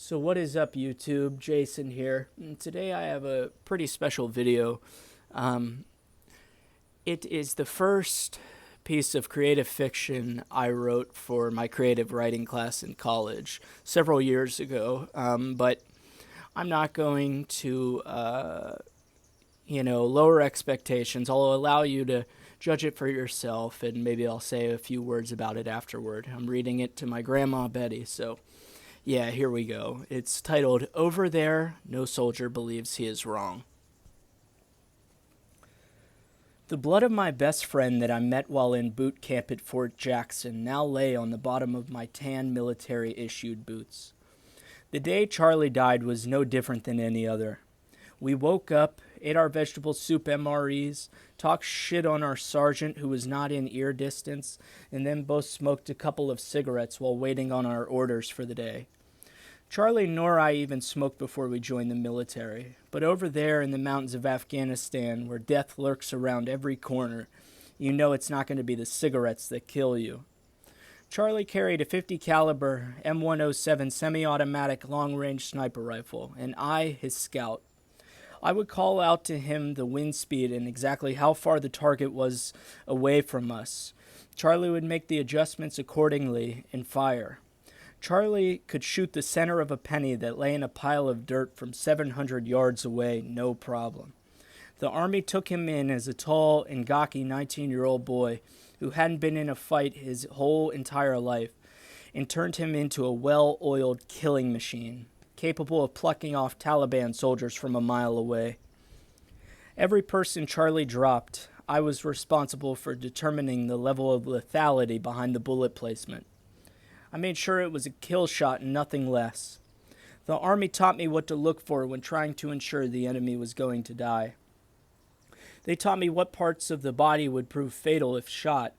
So what is up, YouTube? Jason here. And today I have a pretty special video. Um, it is the first piece of creative fiction I wrote for my creative writing class in college several years ago. But I'm not going to, lower expectations. I'll allow you to judge it for yourself, and maybe I'll say a few words about it afterward. I'm reading it to my grandma Betty, so yeah, here we go. It's titled Over There, No Soldier Believes He Is Wrong. The blood of my best friend that I met while in boot camp at Fort Jackson now lay on the bottom of my tan military-issued boots. The day Charlie died was no different than any other. We woke up, ate our vegetable soup MREs, talked shit on our sergeant who was not in ear distance, and then both smoked a couple of cigarettes while waiting on our orders for the day. Charlie nor I even smoked before we joined the military, but over there in the mountains of Afghanistan, where death lurks around every corner, you know it's not going to be the cigarettes that kill you. Charlie carried a 50 caliber M107 semi-automatic long-range sniper rifle, and I, his scout. I would call out to him the wind speed and exactly how far the target was away from us. Charlie would make the adjustments accordingly and fire. Charlie could shoot the center of a penny that lay in a pile of dirt from 700 yards away, no problem. The Army took him in as a tall and gawky 19-year-old boy who hadn't been in a fight his whole entire life and turned him into a well-oiled killing machine, capable of plucking off Taliban soldiers from a mile away. Every person Charlie dropped, I was responsible for determining the level of lethality behind the bullet placement. I made sure it was a kill shot and nothing less. The Army taught me what to look for when trying to ensure the enemy was going to die. They taught me what parts of the body would prove fatal if shot,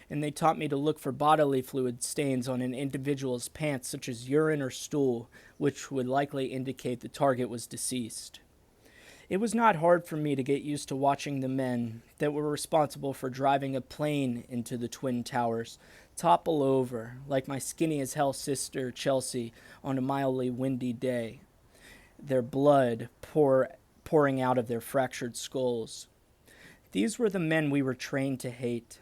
and they taught me to look for bodily fluid stains on an individual's pants such as urine or stool, which would likely indicate the target was deceased. It was not hard for me to get used to watching the men that were responsible for driving a plane into the Twin Towers topple over, like my skinny-as-hell sister Chelsea on a mildly windy day, their blood pouring out of their fractured skulls. These were the men we were trained to hate.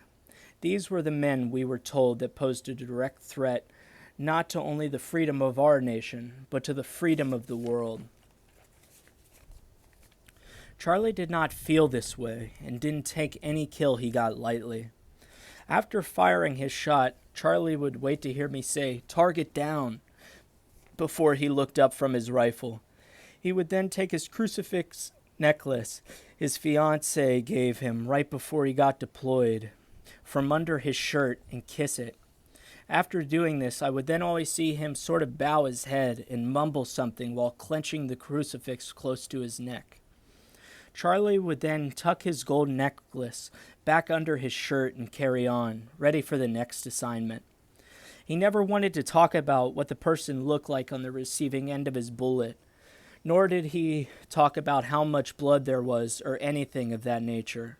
These were the men we were told that posed a direct threat not to only the freedom of our nation, but to the freedom of the world. Charlie did not feel this way and didn't take any kill he got lightly. After firing his shot, Charlie would wait to hear me say, "Target down," before he looked up from his rifle. He would then take his crucifix necklace his fiancée gave him right before he got deployed from under his shirt and kiss it. After doing this, I would then always see him sort of bow his head and mumble something while clenching the crucifix close to his neck. Charlie would then tuck his gold necklace back under his shirt and carry on, ready for the next assignment. He never wanted to talk about what the person looked like on the receiving end of his bullet, nor did he talk about how much blood there was or anything of that nature.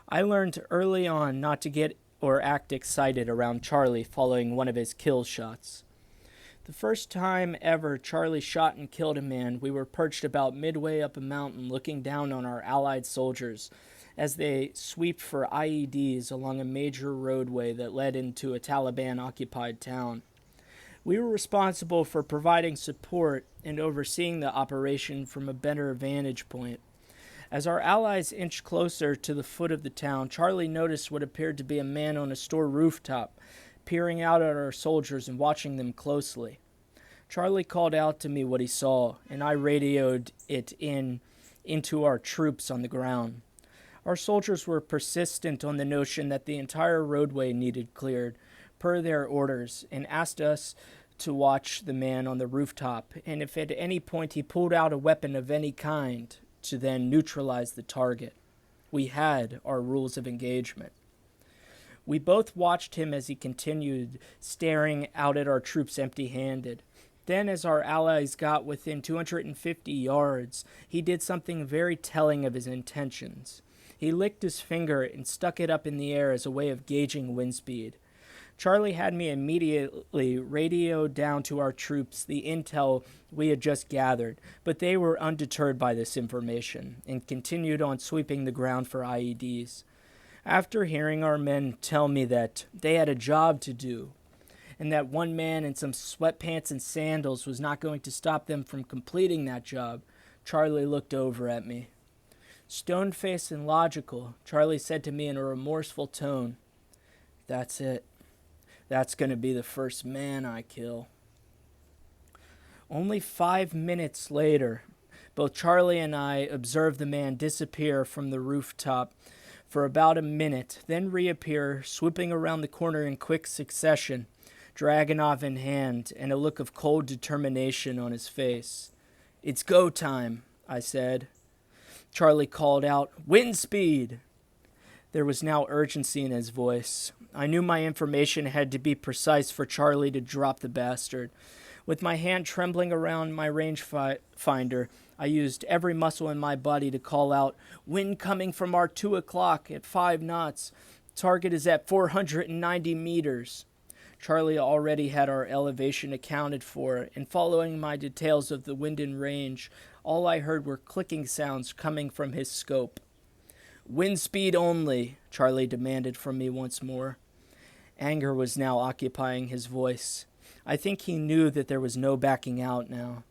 I learned early on not to get or act excited around Charlie following one of his kill shots. The first time ever Charlie shot and killed a man, we were perched about midway up a mountain looking down on our Allied soldiers as they swept for IEDs along a major roadway that led into a Taliban-occupied town. We were responsible for providing support and overseeing the operation from a better vantage point. As our allies inched closer to the foot of the town, Charlie noticed what appeared to be a man on a store rooftop, peering out at our soldiers and watching them closely. Charlie called out to me what he saw, and I radioed it into our troops on the ground. Our soldiers were persistent on the notion that the entire roadway needed cleared, per their orders, and asked us to watch the man on the rooftop, and if at any point he pulled out a weapon of any kind, to then neutralize the target. We had our rules of engagement. We both watched him as he continued staring out at our troops empty-handed. Then, as our allies got within 250 yards, he did something very telling of his intentions. He licked his finger and stuck it up in the air as a way of gauging wind speed. Charlie had me immediately radio down to our troops the intel we had just gathered, but they were undeterred by this information and continued on sweeping the ground for IEDs. After hearing our men tell me that they had a job to do, and that one man in some sweatpants and sandals was not going to stop them from completing that job, Charlie looked over at me. Stone-faced and logical, Charlie said to me in a remorseful tone, "That's it. That's going to be the first man I kill." Only 5 minutes later, both Charlie and I observed the man disappear from the rooftop for about a minute, then reappear, swooping around the corner in quick succession, Dragunov in hand, and a look of cold determination on his face. "It's go time," I said. Charlie called out, "Wind speed!" There was now urgency in his voice. I knew my information had to be precise for Charlie to drop the bastard. With my hand trembling around my rangefinder, I used every muscle in my body to call out, "Wind coming from our 2 o'clock at 5 knots. Target is at 490 meters." Charlie already had our elevation accounted for, and following my details of the wind and range, all I heard were clicking sounds coming from his scope. "Wind speed only," Charlie demanded from me once more. Anger was now occupying his voice. I think he knew that there was no backing out now.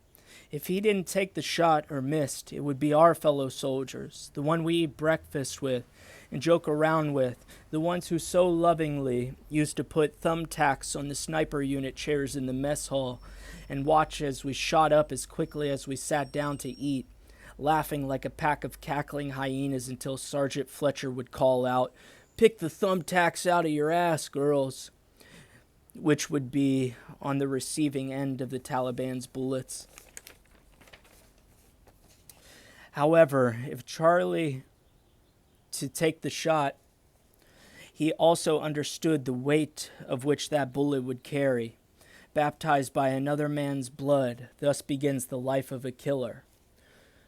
If he didn't take the shot or missed, it would be our fellow soldiers, the one we eat breakfast with and joke around with, the ones who so lovingly used to put thumbtacks on the sniper unit chairs in the mess hall and watch as we shot up as quickly as we sat down to eat, laughing like a pack of cackling hyenas until Sergeant Fletcher would call out, "Pick the thumbtacks out of your ass, girls," which would be on the receiving end of the Taliban's bullets. However, if Charlie to take the shot, he also understood the weight of which that bullet would carry. Baptized by another man's blood, thus begins the life of a killer.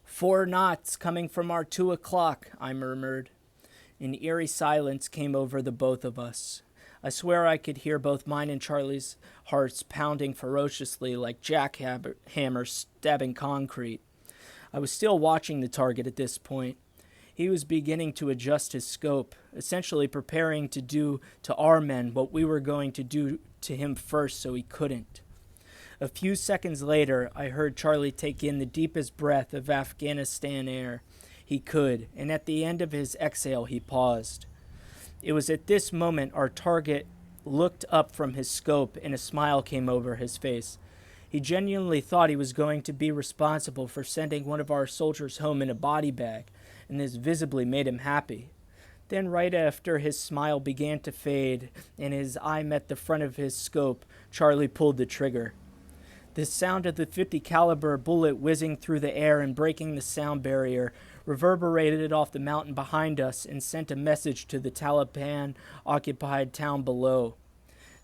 4 knots coming from our 2 o'clock, I murmured. An eerie silence came over the both of us. I swear I could hear both mine and Charlie's hearts pounding ferociously like jackhammers stabbing concrete. I was still watching the target at this point. He was beginning to adjust his scope, essentially preparing to do to our men what we were going to do to him first so he couldn't. A few seconds later, I heard Charlie take in the deepest breath of Afghanistan air he could, and at the end of his exhale, he paused. It was at this moment our target looked up from his scope and a smile came over his face. He genuinely thought he was going to be responsible for sending one of our soldiers home in a body bag, and this visibly made him happy. Then right after his smile began to fade and his eye met the front of his scope, Charlie pulled the trigger. The sound of the .50 caliber bullet whizzing through the air and breaking the sound barrier reverberated off the mountain behind us and sent a message to the Taliban-occupied town below.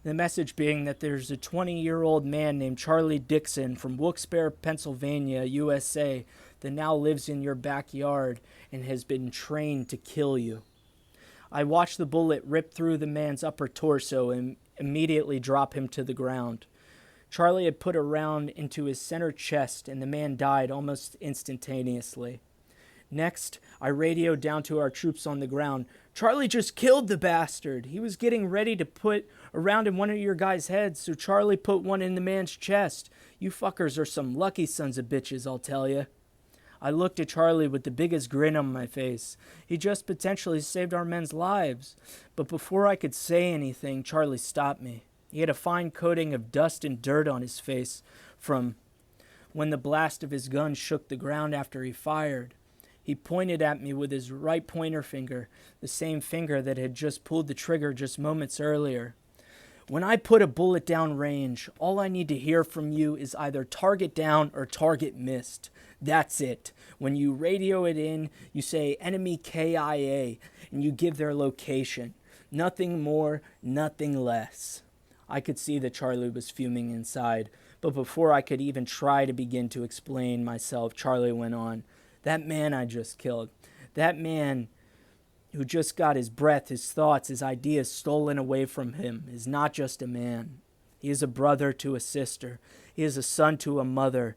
The message being that there's a 20-year-old man named Charlie Dixon from Wilkes-Barre, Pennsylvania, USA, that now lives in your backyard and has been trained to kill you. I watched the bullet rip through the man's upper torso and immediately drop him to the ground. Charlie had put a round into his center chest and the man died almost instantaneously. Next, I radioed down to our troops on the ground. "Charlie just killed the bastard. He was getting ready to put a round in one of your guys' heads, so Charlie put one in the man's chest. You fuckers are some lucky sons of bitches, I'll tell you." I looked at Charlie with the biggest grin on my face. He just potentially saved our men's lives. But before I could say anything, Charlie stopped me. He had a fine coating of dust and dirt on his face from when the blast of his gun shook the ground after he fired. He pointed at me with his right pointer finger, the same finger that had just pulled the trigger just moments earlier. "When I put a bullet down range, all I need to hear from you is either target down or target missed. That's it. When you radio it in, you say enemy KIA, and you give their location. Nothing more, nothing less." I could see that Charlie was fuming inside, but before I could even try to begin to explain myself, Charlie went on. "That man I just killed, that man who just got his breath, his thoughts, his ideas stolen away from him is not just a man. He is a brother to a sister. He is a son to a mother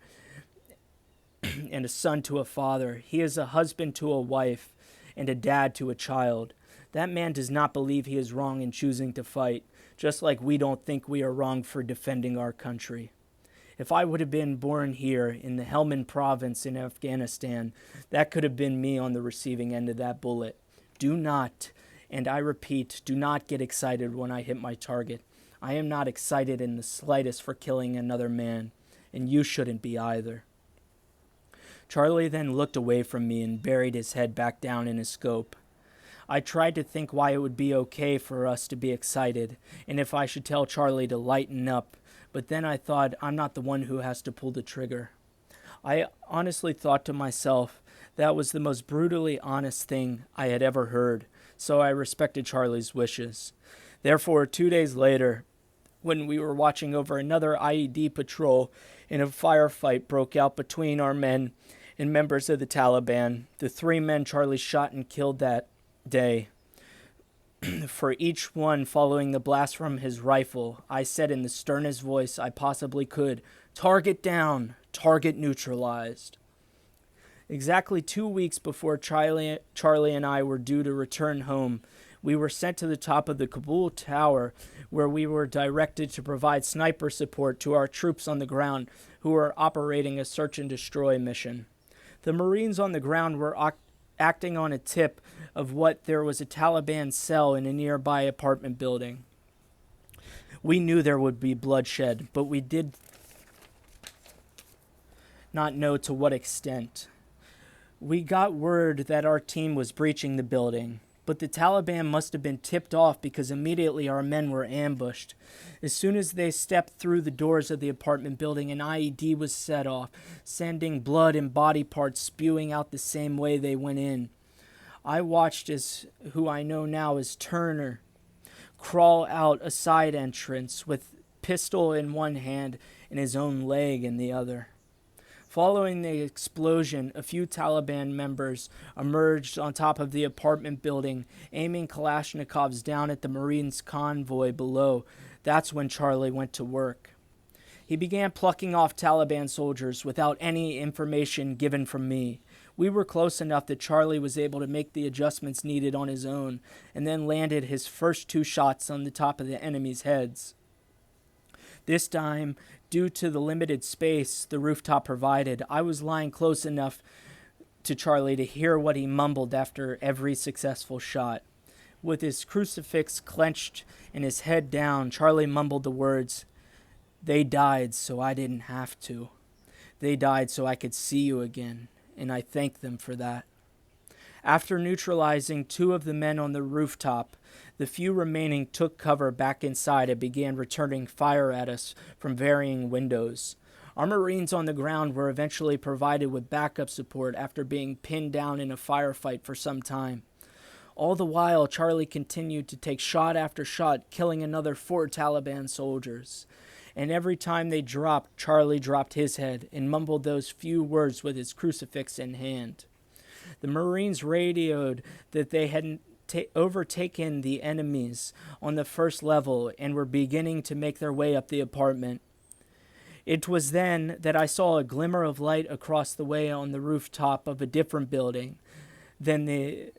and a son to a father. He is a husband to a wife and a dad to a child. That man does not believe he is wrong in choosing to fight, just like we don't think we are wrong for defending our country. If I would have been born here in the Helmand province in Afghanistan, that could have been me on the receiving end of that bullet. Do not, and I repeat, do not get excited when I hit my target. I am not excited in the slightest for killing another man, and you shouldn't be either. Charlie then looked away from me and buried his head back down in his scope. I tried to think why it would be okay for us to be excited, and if I should tell Charlie to lighten up, but then I thought I'm not the one who has to pull the trigger. I honestly thought to myself that was the most brutally honest thing I had ever heard, so I respected Charlie's wishes. Therefore, 2 days later, when we were watching over another IED patrol and a firefight broke out between our men and members of the Taliban, the 3 men Charlie shot and killed that day, for each one following the blast from his rifle, I said in the sternest voice I possibly could, "Target down, target neutralized." Exactly 2 weeks before Charlie and I were due to return home, we were sent to the top of the Kabul tower, where we were directed to provide sniper support to our troops on the ground who were operating a search and destroy mission. The Marines on the ground were acting on a tip of what there was a Taliban cell in a nearby apartment building. We knew there would be bloodshed, but we did not know to what extent. We got word that our team was breaching the building, but the Taliban must have been tipped off because immediately our men were ambushed. As soon as they stepped through the doors of the apartment building, an IED was set off, sending blood and body parts spewing out the same way they went in. I watched as who I know now as Turner crawl out a side entrance with pistol in one hand and his own leg in the other. Following the explosion, a few Taliban members emerged on top of the apartment building, aiming Kalashnikovs down at the Marines' convoy below. That's when Charlie went to work. He began plucking off Taliban soldiers without any information given from me. We were close enough that Charlie was able to make the adjustments needed on his own, and then landed his first 2 shots on the top of the enemy's heads. This time, due to the limited space the rooftop provided, I was lying close enough to Charlie to hear what he mumbled after every successful shot. With his crucifix clenched and his head down, Charlie mumbled the words, "They died so I didn't have to. They died so I could see you again, and I thank them for that." After neutralizing 2 of the men on the rooftop, the few remaining took cover back inside and began returning fire at us from varying windows. Our Marines on the ground were eventually provided with backup support after being pinned down in a firefight for some time. All the while, Charlie continued to take shot after shot, killing another 4 Taliban soldiers. And every time they dropped, Charlie dropped his head and mumbled those few words with his crucifix in hand. The Marines radioed that they had overtaken the enemies on the first level and were beginning to make their way up the apartment. It was then that I saw a glimmer of light across the way on the rooftop of a different building than the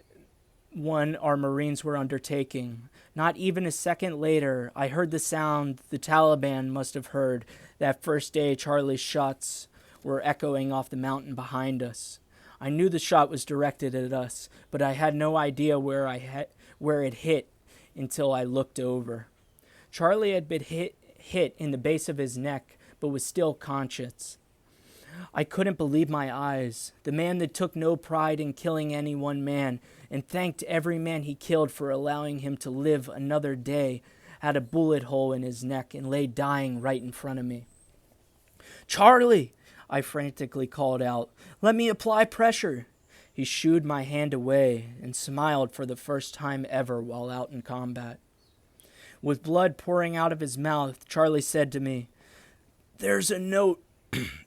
one our Marines were undertaking. Not even a second later, I heard the sound the Taliban must have heard that first day Charlie's shots were echoing off the mountain behind us. I knew the shot was directed at us, but I had no idea where it hit until I looked over. Charlie had been hit in the base of his neck, but was still conscious. I couldn't believe my eyes. The man that took no pride in killing any one man and thanked every man he killed for allowing him to live another day had a bullet hole in his neck and lay dying right in front of me. "Charlie!" I frantically called out. "Let me apply pressure." He shooed my hand away and smiled for the first time ever while out in combat. With blood pouring out of his mouth, Charlie said to me, "There's a note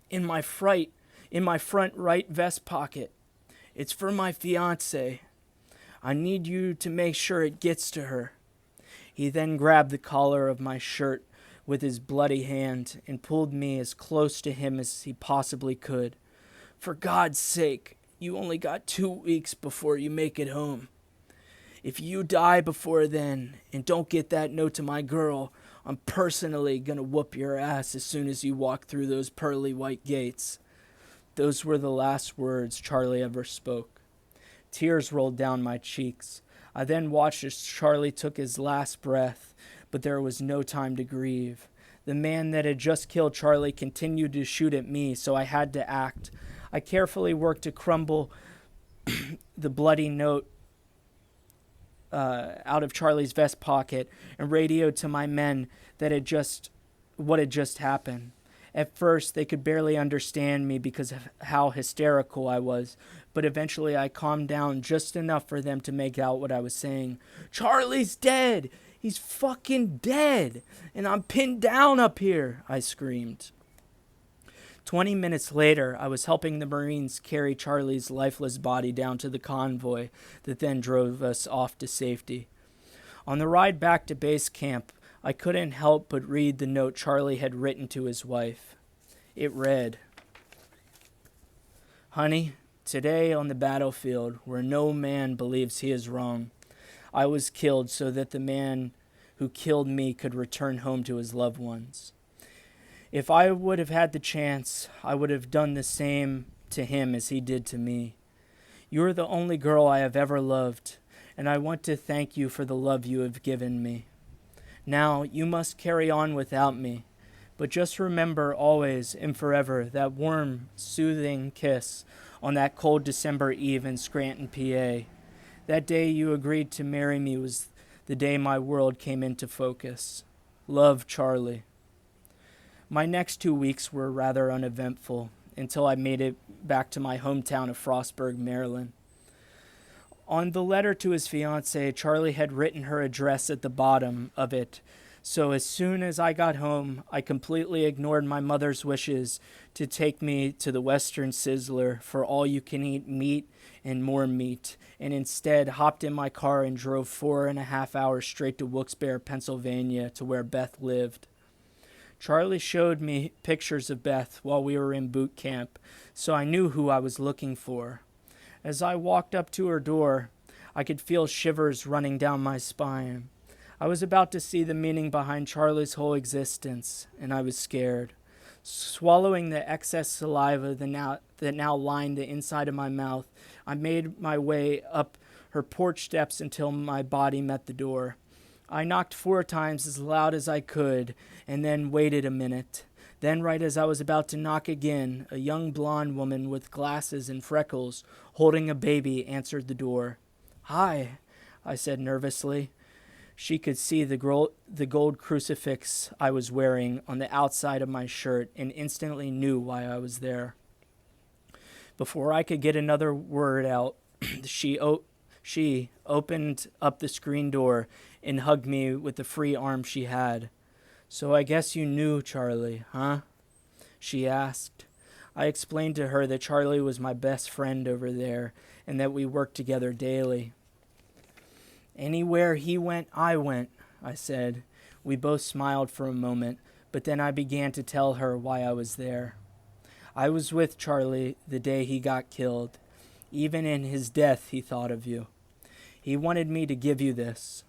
in my front right vest pocket. It's for my fiancée." I need you to make sure it gets to her." He then grabbed the collar of my shirt with his bloody hand and pulled me as close to him as he possibly could. "For God's sake, you only got 2 weeks before you make it home. If you die before then and don't get that note to my girl, I'm personally gonna whoop your ass as soon as you walk through those pearly white gates." Those were the last words Charlie ever spoke. Tears rolled down my cheeks. I then watched as Charlie took his last breath, but there was no time to grieve. The man that had just killed Charlie continued to shoot at me, so I had to act. I carefully worked to crumble the bloody note out of Charlie's vest pocket and radioed to my men what had just happened. At first, they could barely understand me because of how hysterical I was, but eventually I calmed down just enough for them to make out what I was saying. "Charlie's dead! He's fucking dead! And I'm pinned down up here!" I screamed. 20 minutes later, I was helping the Marines carry Charlie's lifeless body down to the convoy that then drove us off to safety. On the ride back to base camp, I couldn't help but read the note Charlie had written to his wife. It read, "Honey, today on the battlefield, where no man believes he is wrong, I was killed so that the man who killed me could return home to his loved ones. If I would have had the chance, I would have done the same to him as he did to me. You are the only girl I have ever loved, and I want to thank you for the love you have given me. Now, you must carry on without me, but just remember always and forever that warm, soothing kiss on that cold December eve in Scranton, PA. That day you agreed to marry me was the day my world came into focus. Love, Charlie." My next 2 weeks were rather uneventful until I made it back to my hometown of Frostburg, Maryland. On the letter to his fiancée, Charlie had written her address at the bottom of it, so as soon as I got home, I completely ignored my mother's wishes to take me to the Western Sizzler for all-you-can-eat meat and more meat, and instead hopped in my car and drove 4.5 hours straight to Wilkes-Barre, Pennsylvania, to where Beth lived. Charlie showed me pictures of Beth while we were in boot camp, so I knew who I was looking for. As I walked up to her door, I could feel shivers running down my spine. I was about to see the meaning behind Charlie's whole existence, and I was scared. Swallowing the excess saliva that now lined the inside of my mouth, I made my way up her porch steps until my body met the door. I knocked 4 times as loud as I could, and then waited a minute. Then, right as I was about to knock again, a young blonde woman with glasses and freckles, holding a baby, answered the door. "Hi," I said nervously. She could see the gold crucifix I was wearing on the outside of my shirt and instantly knew why I was there. Before I could get another word out, she opened up the screen door and hugged me with the free arm she had. "So I guess you knew Charlie, huh?" she asked. I explained to her that Charlie was my best friend over there and that we worked together daily. "Anywhere he went, I went," I said. We both smiled for a moment, but then I began to tell her why I was there. "I was with Charlie the day he got killed. Even in his death, he thought of you. He wanted me to give you this."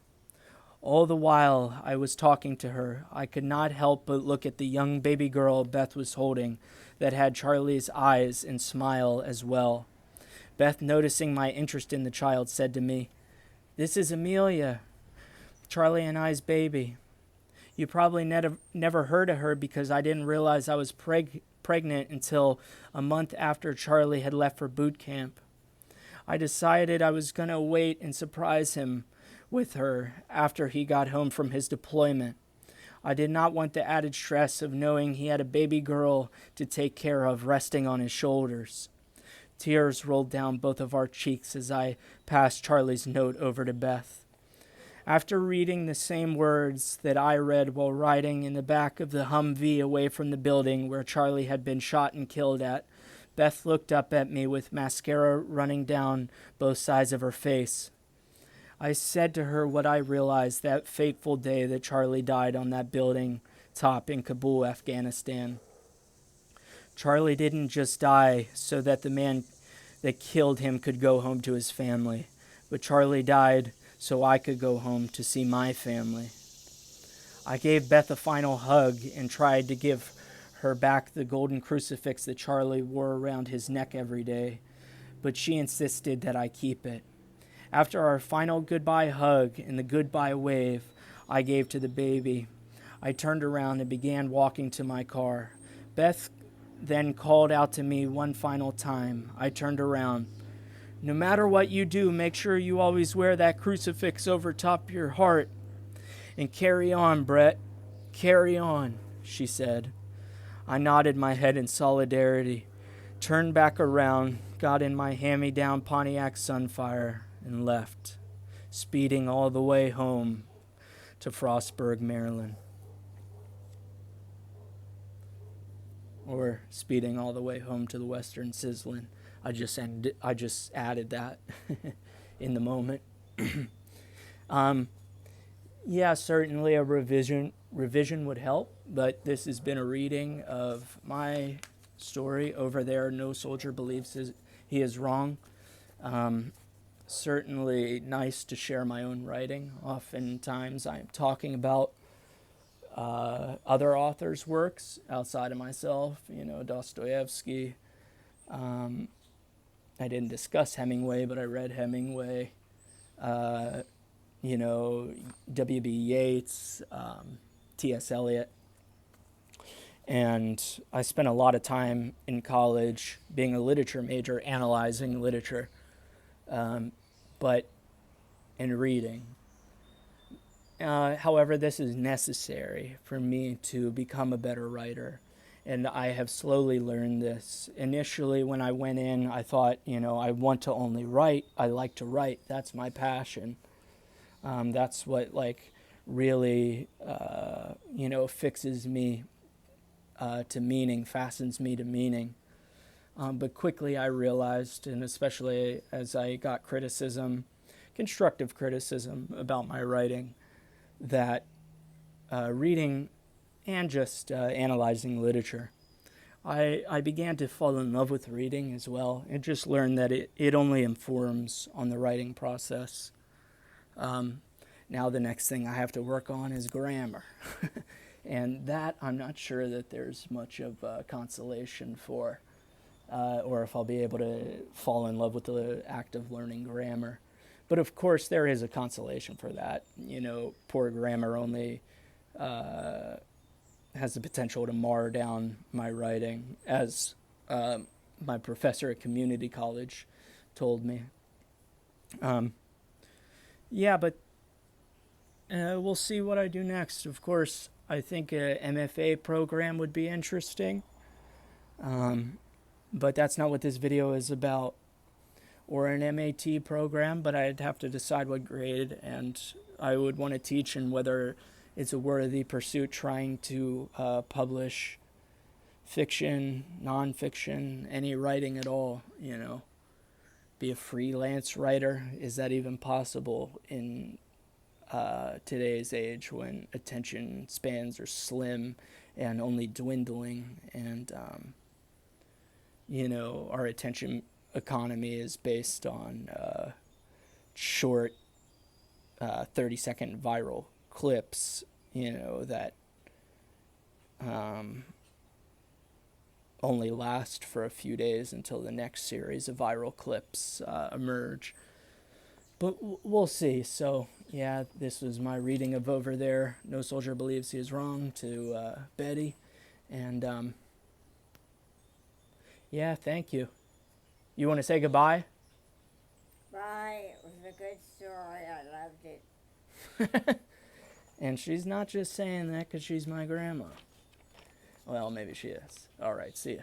All the while I was talking to her, I could not help but look at the young baby girl Beth was holding that had Charlie's eyes and smile as well. Beth, noticing my interest in the child, said to me, "This is Amelia, Charlie and I's baby. You probably never heard of her because I didn't realize I was pregnant until a month after Charlie had left for boot camp. I decided I was going to wait and surprise him with her after he got home from his deployment. I did not want the added stress of knowing he had a baby girl to take care of resting on his shoulders." Tears rolled down both of our cheeks as I passed Charlie's note over to Beth. After reading the same words that I read while riding in the back of the Humvee away from the building where Charlie had been shot and killed at, Beth looked up at me with mascara running down both sides of her face. I said to her what I realized that fateful day that Charlie died on that building top in Kabul, Afghanistan. Charlie didn't just die so that the man that killed him could go home to his family, but Charlie died so I could go home to see my family. I gave Beth a final hug and tried to give her back the golden crucifix that Charlie wore around his neck every day, but she insisted that I keep it. After our final goodbye hug and the goodbye wave I gave to the baby, I turned around and began walking to my car. Beth then called out to me one final time. I turned around. No matter what you do, make sure you always wear that crucifix over top your heart. And carry on, Brett. Carry on, she said. I nodded my head in solidarity, turned back around, got in my hand-me-down Pontiac Sunfire, and left, speeding all the way home to Frostburg, Maryland. Or speeding all the way home to the Western Sizzlin'. I just added that in the moment. Yeah, certainly a revision would help, but this has been a reading of my story over there. No soldier believes he is wrong. Certainly nice to share my own writing. Oftentimes I'm talking about other authors' works outside of myself, Dostoevsky. I didn't discuss Hemingway, but I read Hemingway. W.B. Yeats, T.S. Eliot. And I spent a lot of time in college being a literature major, analyzing literature, and reading. However, this is necessary for me to become a better writer. And I have slowly learned this. Initially, when I went in, I thought, I want to only write. I like to write. That's my passion. That's what really fixes me to meaning, fastens me to meaning. But quickly I realized, and especially as I got criticism, constructive criticism about my writing, that reading and just analyzing literature, I began to fall in love with reading as well, and just learned that it only informs on the writing process. Now the next thing I have to work on is grammar. And that I'm not sure that there's much of consolation for, or if I'll be able to fall in love with the act of learning grammar. But of course there is a consolation for that. Poor grammar only has the potential to mar down my writing, as my professor at community college told me. But we'll see what I do next. Of course, I think a MFA program would be interesting, but that's not what this video is about. Or an MAT program, but I'd have to decide what grade, and I would want to teach and whether it's a worthy pursuit trying to publish fiction, nonfiction, any writing at all, Be a freelance writer. Is that even possible in today's age when attention spans are slim and only dwindling, and our attention economy is based on short 30-second viral clips, that only last for a few days until the next series of viral clips emerge. But we'll see. So, yeah, this was my reading of Over There, No Soldier Believes He Is Wrong, to Betty. And, thank you. You want to say goodbye? Bye. It was a good story. I loved it. And she's not just saying that because she's my grandma. Well, maybe she is. All right, see ya.